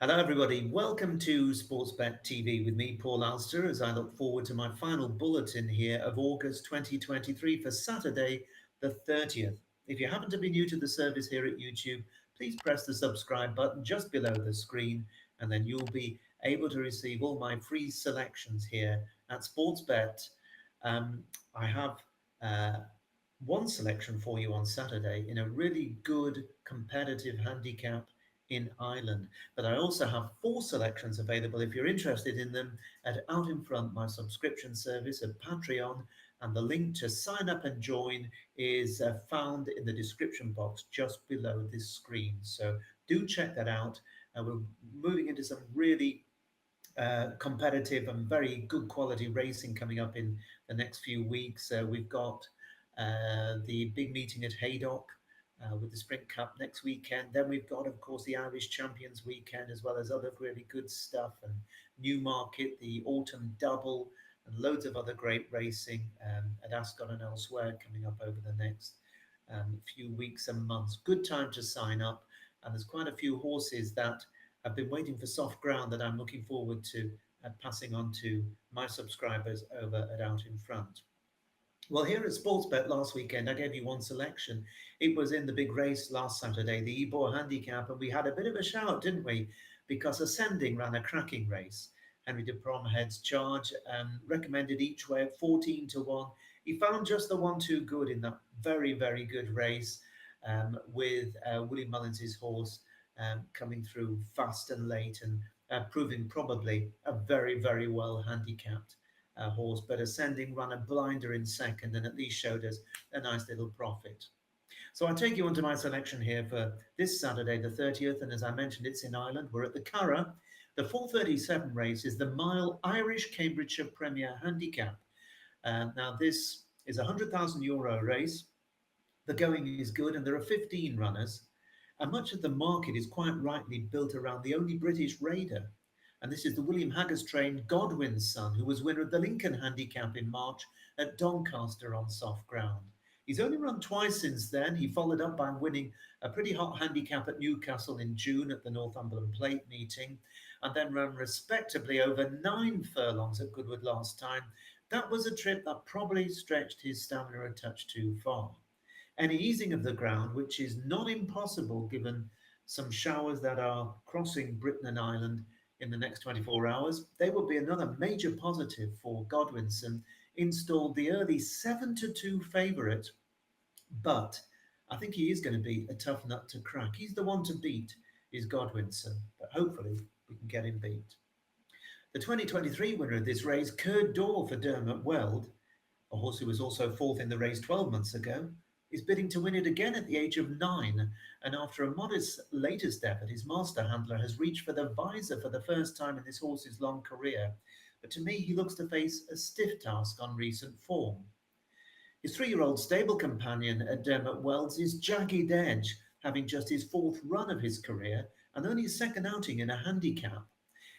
Hello, everybody. Welcome to Sportsbet TV with me, Paul Alster, as I look forward to my final bulletin here of August 2023 for Saturday, the 30th. If you happen to be new to the service here at YouTube, please press the subscribe button just below the screen, and then you'll be able to receive all my free selections here at Sportsbet. I have one selection for you on Saturday in a really good competitive handicap in Ireland. But I also have four selections available if you're interested in them at Out in Front, my subscription service at Patreon. And the link to sign up and join is found in the description box just below this screen. So do check that out. We're moving into some really competitive and very good quality racing coming up in the next few weeks. We've got the big meeting at Haydock with the Sprint Cup next weekend. Then we've got, of course, the Irish Champions weekend, as well as other really good stuff, and Newmarket, the Autumn Double, and loads of other great racing at Ascot and elsewhere coming up over the next few weeks and months. Good time to sign up, and there's quite a few horses that have been waiting for soft ground that I'm looking forward to passing on to my subscribers over at Out in Front. Well, here at Sportsbet last weekend, I gave you one selection. It was in the big race last Saturday, the Ebor Handicap, and we had a bit of a shout, didn't we? Because Ascending ran a cracking race. Henry de Bromhead's charge recommended each way at 14 to 1. He found just the one too good in that very, very good race with William Mullins' horse coming through fast and late and proving probably a very, very well handicapped horse, but Ascending ran a blinder in second and at least showed us a nice little profit. So I take you onto my selection here for this Saturday, the 30th, and as I mentioned, it's in Ireland. We're at the Curragh. The 4:37 race is the mile Irish Cambridgeshire Premier Handicap. Now, this is a €100,000 race. The going is good, and there are 15 runners, and much of the market is quite rightly built around the only British raider. And this is the William Haggas trained Godwin's son, who was winner of the Lincoln Handicap in March at Doncaster on soft ground. He's only run twice since then. He followed up by winning a pretty hot handicap at Newcastle in June at the Northumberland Plate meeting, and then ran respectably over 9 furlongs at Goodwood last time. That was a trip that probably stretched his stamina a touch too far. Any easing of the ground, which is not impossible given some showers that are crossing Britain and Ireland in the next 24 hours, they will be another major positive for Godwinson. Installed the early 7-2 favourite, but I think he is going to be a tough nut to crack. He's the one to beat, is Godwinson, but hopefully we can get him beat. The 2023 winner of this race, Curd Door for Dermot Weld, a horse who was also fourth in the race 12 months ago, is bidding to win it again at the age of 9, and after a modest latest effort, his master handler has reached for the visor for the first time in this horse's long career. But to me, he looks to face a stiff task on recent form. His 3-year-old stable companion at Dermot Wells is Jagged Edge, having just his 4th run of his career and only his 2nd outing in a handicap.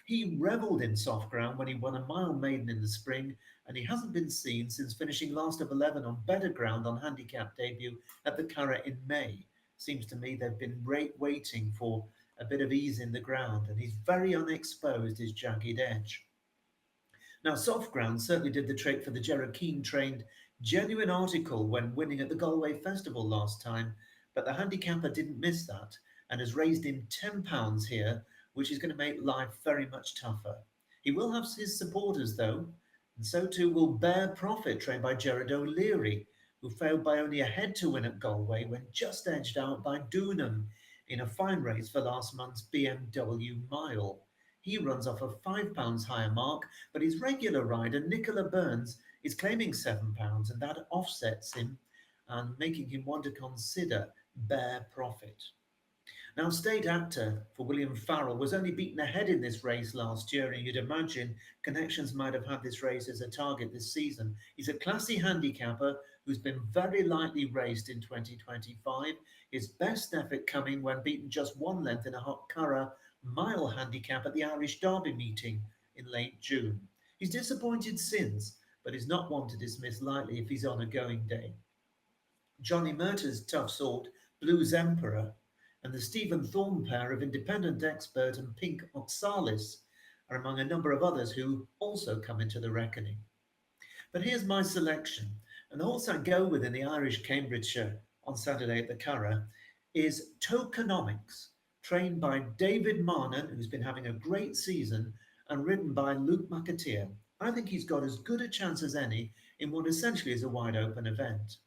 He revelled in soft ground when he won a mile maiden in the spring, and he hasn't been seen since finishing last of 11 on better ground on handicap debut at the Curragh in May. Seems to me they've been waiting for a bit of ease in the ground, and he's very unexposed, is Jagged Edge. Now, soft ground certainly did the trick for the Gerard Keane-trained Genuine Article when winning at the Galway Festival last time, but the handicapper didn't miss that and has raised him £10 here, which is going to make life very much tougher. He will have his supporters, though, and so too will Bear Profit, trained by Gerard O'Leary, who failed by only a head to win at Galway when just edged out by Doonham in a fine race for last month's BMW Mile. He runs off a £5 higher mark, but his regular rider, Nicola Burns, is claiming £7, and that offsets him and making him want to consider Bear Profit. Now, State Actor for William Farrell was only beaten ahead in this race last year, and you'd imagine connections might have had this race as a target this season. He's a classy handicapper who's been very lightly raced in 2025. His best effort coming when beaten just 1 length in a hot Curragh mile handicap at the Irish Derby meeting in late June. He's disappointed since, but is not one to dismiss lightly if he's on a going day. Johnny Murtaugh's tough sort, Blues Emperor, and the Stephen Thorne pair of Independent Expert and Pink Oxalis are among a number of others who also come into the reckoning. But here's my selection, and the horse I go with in the Irish Cambridgeshire on Saturday at the Curragh is Tokenomics, trained by David Marnon, who's been having a great season, and ridden by Luke McAteer. I think he's got as good a chance as any in what essentially is a wide open event.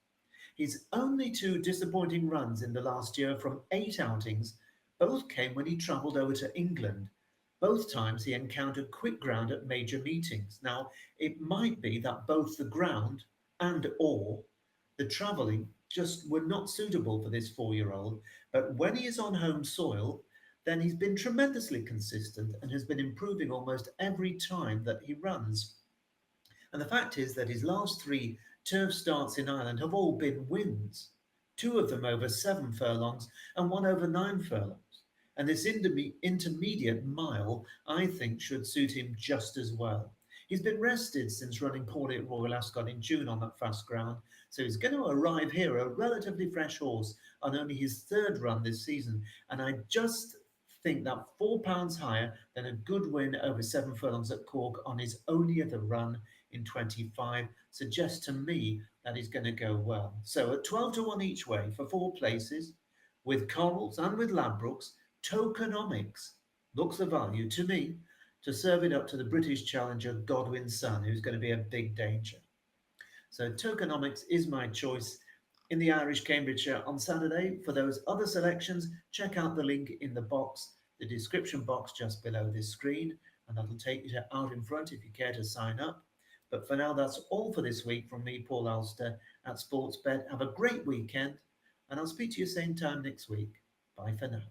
His only two disappointing runs in the last year from 8 outings both came when he travelled over to England. Both times he encountered quick ground at major meetings. Now, it might be that both the ground and or the travelling just were not suitable for this 4-year-old, but when he is on home soil, then he's been tremendously consistent and has been improving almost every time that he runs. And the fact is that his last 3 turf starts in Ireland have all been wins, 2 of them over 7 furlongs and 1 over 9 furlongs. And this intermediate mile, I think, should suit him just as well. He's been rested since running poorly at Royal Ascot in June on that fast ground, so he's going to arrive here a relatively fresh horse on only his 3rd run this season. And I just think that £4 higher than a good win over 7 furlongs at Cork on his only other run in 25 suggests to me that he's going to go well. So at 12 to 1 each way for 4 places, with Corals and with Ladbrokes, Tokenomics looks a value to me to serve it up to the British challenger Godwin's son, who's going to be a big danger. So Tokenomics is my choice in the Irish Cambridgeshire on Saturday. For those other selections, check out the link in the box, the description box just below this screen, and that'll take you to Out in Front if you care to sign up. But for now, that's all for this week from me, Paul Alster, at Sportsbet. Have a great weekend, and I'll speak to you same time next week. Bye for now.